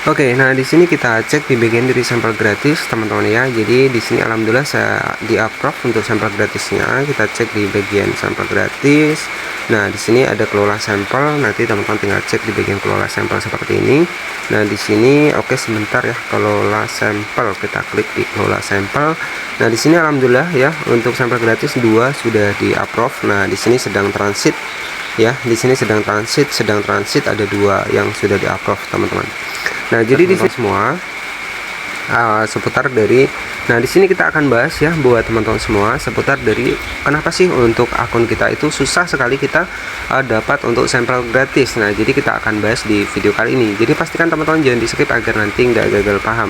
Oke, nah di sini kita cek di bagian dari sampel gratis, teman-teman ya. Jadi di sini alhamdulillah saya di-approve untuk sampel gratisnya. Kita cek di bagian sampel gratis. Nah, di sini ada kelola sampel. Nanti teman-teman tinggal cek di bagian kelola sampel seperti ini. Nah, di sini oke sebentar ya, kelola sampel. Kita klik di kelola sampel. Nah, di sini alhamdulillah ya, untuk sampel gratis 2 sudah di-approve. Nah, di sini sedang transit ya. Di sini sedang transit ada 2 yang sudah di-approve, teman-teman. Nah, jadi di sini semua seputar dari, nah di sini kita akan bahas ya buat teman-teman semua seputar dari kenapa sih untuk akun kita itu susah sekali kita dapat untuk sampel gratis. Nah, jadi kita akan bahas di video kali ini. Jadi pastikan teman-teman jangan di skip agar nanti nggak gagal paham.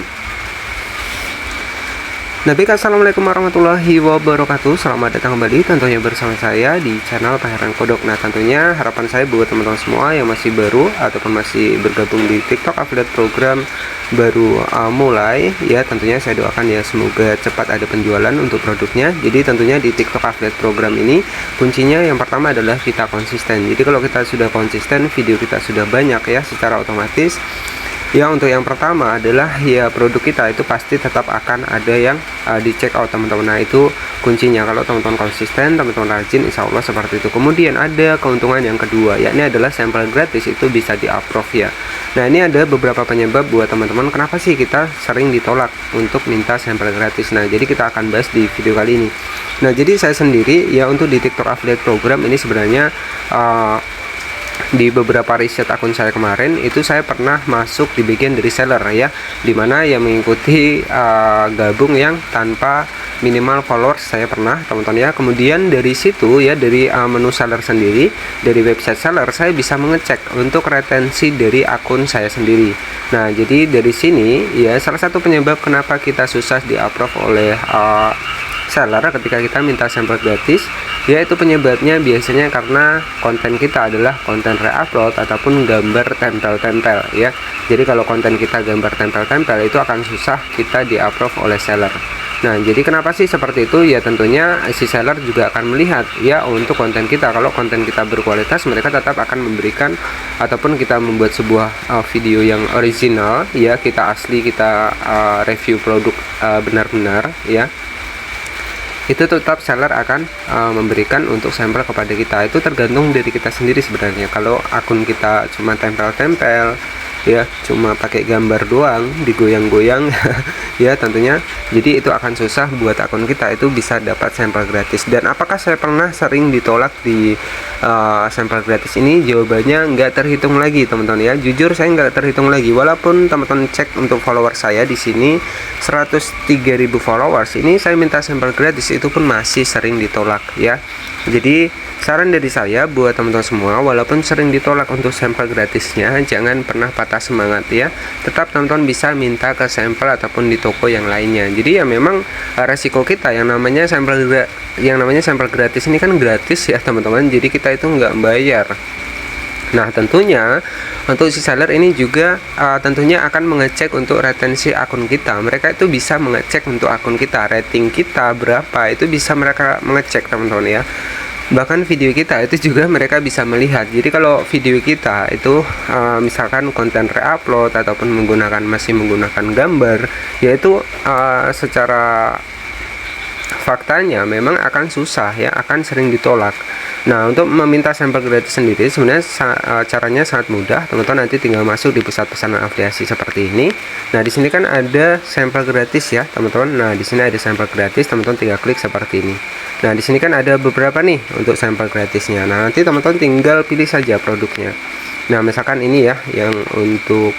Nah, baik, assalamualaikum warahmatullahi wabarakatuh. Selamat datang kembali tentunya bersama saya di channel Pangeran Kodok. Nah, tentunya harapan saya buat teman-teman semua yang masih baru ataupun masih bergabung di TikTok affiliate program baru mulai ya, tentunya saya doakan ya semoga cepat ada penjualan untuk produknya. Jadi tentunya di TikTok affiliate program ini kuncinya yang pertama adalah kita konsisten. Jadi kalau kita sudah konsisten, video kita sudah banyak ya, secara otomatis ya untuk yang pertama adalah ya produk kita itu pasti tetap akan ada yang di check out, teman-teman. Nah, itu kuncinya. Kalau teman-teman konsisten, teman-teman rajin, insya Allah seperti itu. Kemudian ada keuntungan yang kedua, yakni adalah sampel gratis itu bisa di-approve ya. Nah, ini ada beberapa penyebab buat teman-teman kenapa sih kita sering ditolak untuk minta sampel gratis. Nah, jadi kita akan bahas di video kali ini. Nah, jadi saya sendiri ya untuk di TikTok affiliate program ini sebenarnya di beberapa riset akun saya kemarin itu saya pernah masuk di bagian dari seller ya, dimana yang mengikuti gabung yang tanpa minimal followers saya pernah, teman-teman ya. Kemudian dari situ ya, dari menu seller sendiri, dari website seller saya bisa mengecek untuk retensi dari akun saya sendiri. Nah, jadi dari sini ya salah satu penyebab kenapa kita susah di-approve oleh seller ketika kita minta sampel gratis, yaitu penyebabnya biasanya karena konten kita adalah konten re-upload ataupun gambar tempel-tempel ya. Jadi kalau konten kita gambar tempel-tempel itu akan susah kita di-approve oleh seller. Nah, jadi kenapa sih seperti itu? Ya tentunya si seller juga akan melihat ya untuk konten kita. Kalau konten kita berkualitas, mereka tetap akan memberikan ataupun kita membuat sebuah video yang original ya, kita asli, kita review produk benar-benar ya, itu tetap seller akan memberikan untuk sampel kepada kita. Itu tergantung dari kita sendiri sebenarnya. Kalau akun kita cuma tempel-tempel ya, cuma pakai gambar doang digoyang-goyang ya, tentunya jadi itu akan susah buat akun kita itu bisa dapat sampel gratis. Dan apakah saya pernah sering ditolak di sampel gratis ini? Jawabannya nggak terhitung lagi, teman-teman ya. Jujur saya nggak terhitung lagi, walaupun teman-teman cek untuk follower saya di sini 103.000 followers, ini saya minta sampel gratis itu pun masih sering ditolak ya. Jadi saran dari saya buat teman-teman semua, walaupun sering ditolak untuk sampel gratisnya, jangan pernah patah semangat ya. Tetap teman-teman bisa minta ke sampel ataupun di toko yang lainnya. Jadi ya memang resiko kita yang namanya sampel gratis ini kan gratis ya, teman-teman. Jadi kita itu nggak bayar. Nah, tentunya untuk si seller ini juga tentunya akan mengecek untuk retensi akun kita. Mereka itu bisa mengecek untuk akun kita, rating kita berapa, itu bisa mereka mengecek, teman-teman ya. Bahkan video kita itu juga mereka bisa melihat. Jadi kalau video kita itu misalkan konten re-upload ataupun masih menggunakan gambar, yaitu secara faktanya memang akan susah ya, akan sering ditolak. Nah, untuk meminta sampel gratis sendiri sebenarnya caranya sangat mudah, teman-teman. Nanti tinggal masuk di pusat pesanan afiliasi seperti ini. Nah, di sini kan ada sampel gratis ya, teman-teman. Nah, di sini ada sampel gratis, teman-teman tinggal klik seperti ini. Nah, di sini kan ada beberapa nih untuk sampel gratisnya. Nah, nanti teman-teman tinggal pilih saja produknya. Nah, misalkan ini ya yang untuk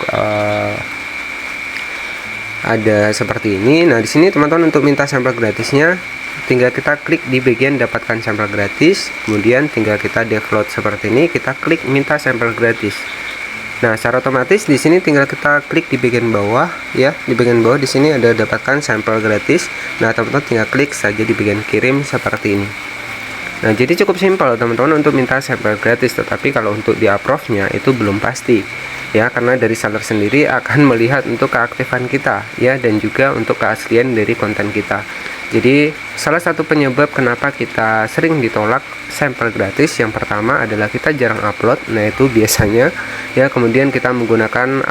ada seperti ini. Nah, di sini teman-teman untuk minta sampel gratisnya tinggal kita klik di bagian dapatkan sampel gratis, kemudian tinggal kita download seperti ini, kita klik minta sampel gratis. Nah, secara otomatis di sini tinggal kita klik di bagian bawah ya, di bagian bawah di sini ada dapatkan sampel gratis. Nah, teman-teman tinggal klik saja di bagian kirim seperti ini. Nah, jadi cukup simpel teman-teman untuk minta sampel gratis, tetapi kalau untuk di approve-nya itu belum pasti ya, karena dari seller sendiri akan melihat untuk keaktifan kita ya, dan juga untuk keaslian dari konten kita. Jadi salah satu penyebab kenapa kita sering ditolak sampel gratis, yang pertama adalah kita jarang upload. Nah, itu biasanya ya, kemudian kita menggunakan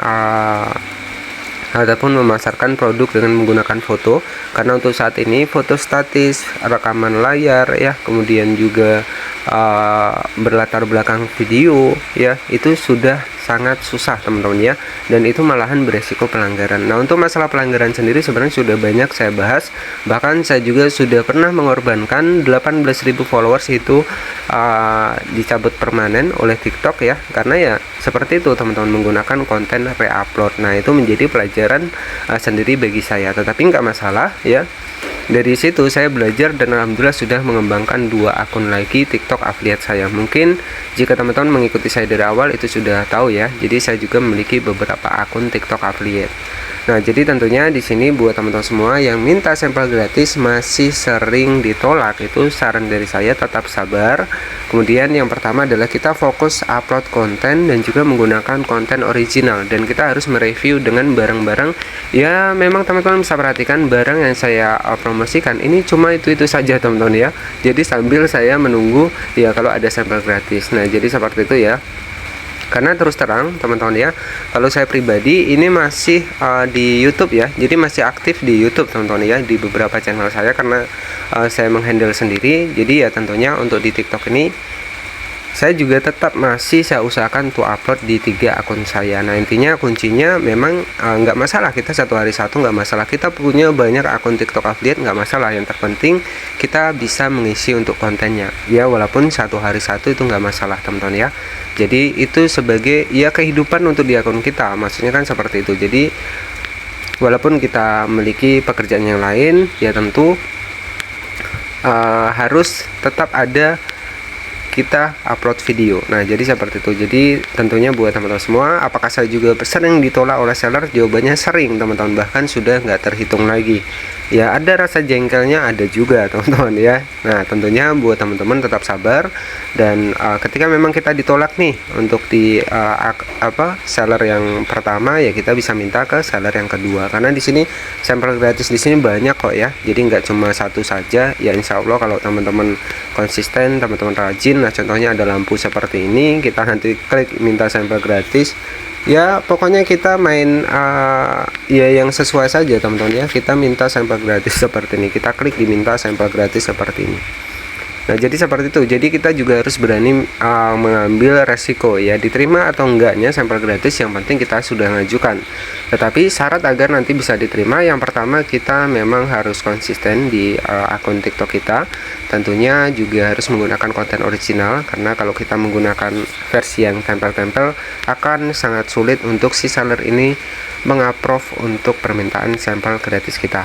ataupun memasarkan produk dengan menggunakan foto, karena untuk saat ini foto statis, rekaman layar ya, kemudian juga berlatar belakang video ya, itu sudah sangat susah teman-teman ya, dan itu malahan beresiko pelanggaran. Nah, untuk masalah pelanggaran sendiri sebenarnya sudah banyak saya bahas, bahkan saya juga sudah pernah mengorbankan 18.000 followers itu dicabut permanen oleh TikTok ya, karena ya seperti itu teman-teman, menggunakan konten re-upload. Nah, itu menjadi pelajaran sendiri bagi saya, tetapi nggak masalah ya. Dari situ saya belajar dan alhamdulillah sudah mengembangkan 2 akun lagi TikTok affiliate saya. Mungkin jika teman-teman mengikuti saya dari awal itu sudah tahu ya. Jadi saya juga memiliki beberapa akun TikTok affiliate. Nah, jadi tentunya di sini buat teman-teman semua yang minta sampel gratis masih sering ditolak, itu saran dari saya tetap sabar. Kemudian yang pertama adalah kita fokus upload konten dan juga menggunakan konten original, dan kita harus mereview dengan barang-barang ya. Memang teman-teman bisa perhatikan barang yang saya promosikan ini cuma itu saja teman-teman ya. Jadi sambil saya menunggu ya kalau ada sampel gratis. Nah, jadi seperti itu ya. Karena terus terang teman-teman ya, kalau saya pribadi ini masih di YouTube ya, jadi masih aktif di YouTube teman-teman ya, di beberapa channel saya, karena saya menghandle sendiri. Jadi ya tentunya untuk di TikTok ini saya juga tetap masih saya usahakan untuk upload di 3 akun saya. Nah, intinya kuncinya memang nggak masalah kita satu hari satu, nggak masalah kita punya banyak akun TikTok affiliate, nggak masalah. Yang terpenting kita bisa mengisi untuk kontennya ya, walaupun satu hari satu itu nggak masalah teman-teman ya. Jadi itu sebagai ya kehidupan untuk di akun kita, maksudnya kan seperti itu. Jadi walaupun kita memiliki pekerjaan yang lain ya, tentu harus tetap ada kita upload video. Nah, jadi seperti itu. Jadi tentunya buat teman-teman semua, apakah saya juga sering ditolak oleh seller? Jawabannya sering teman-teman, bahkan sudah nggak terhitung lagi ya. Ada rasa jengkelnya, ada juga teman-teman ya. Nah, tentunya buat teman-teman tetap sabar, dan ketika memang kita ditolak nih untuk di seller yang pertama ya, kita bisa minta ke seller yang kedua, karena di sini sampel gratis di sini banyak kok ya. Jadi nggak cuma satu saja ya. Insya Allah kalau teman-teman konsisten, teman-teman rajin. Nah, contohnya ada lampu seperti ini, kita nanti klik minta sampel gratis ya. Pokoknya kita main ya yang sesuai saja teman-teman ya. Kita minta sampel gratis seperti ini, kita klik diminta sampel gratis seperti ini. Nah, jadi seperti itu. Jadi kita juga harus berani mengambil resiko ya, diterima atau enggaknya sampel gratis, yang penting kita sudah mengajukan. Tetapi syarat agar nanti bisa diterima, yang pertama kita memang harus konsisten di akun TikTok kita. Tentunya juga harus menggunakan konten original, karena kalau kita menggunakan versi yang tempel-tempel akan sangat sulit untuk si seller ini mengapprove untuk permintaan sampel gratis kita.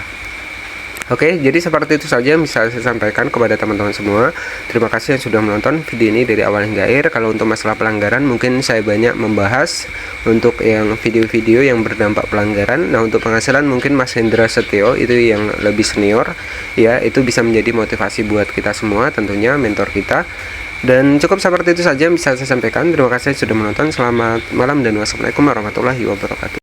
Oke, jadi seperti itu saja yang bisa saya sampaikan kepada teman-teman semua. Terima kasih yang sudah menonton video ini dari awal hingga akhir. Kalau untuk masalah pelanggaran, mungkin saya banyak membahas untuk yang video-video yang berdampak pelanggaran. Nah, untuk penghasilan mungkin Mas Hendra Setio itu yang lebih senior ya, itu bisa menjadi motivasi buat kita semua, tentunya mentor kita. Dan cukup seperti itu saja yang bisa saya sampaikan. Terima kasih sudah menonton. Selamat malam dan wassalamualaikum warahmatullahi wabarakatuh.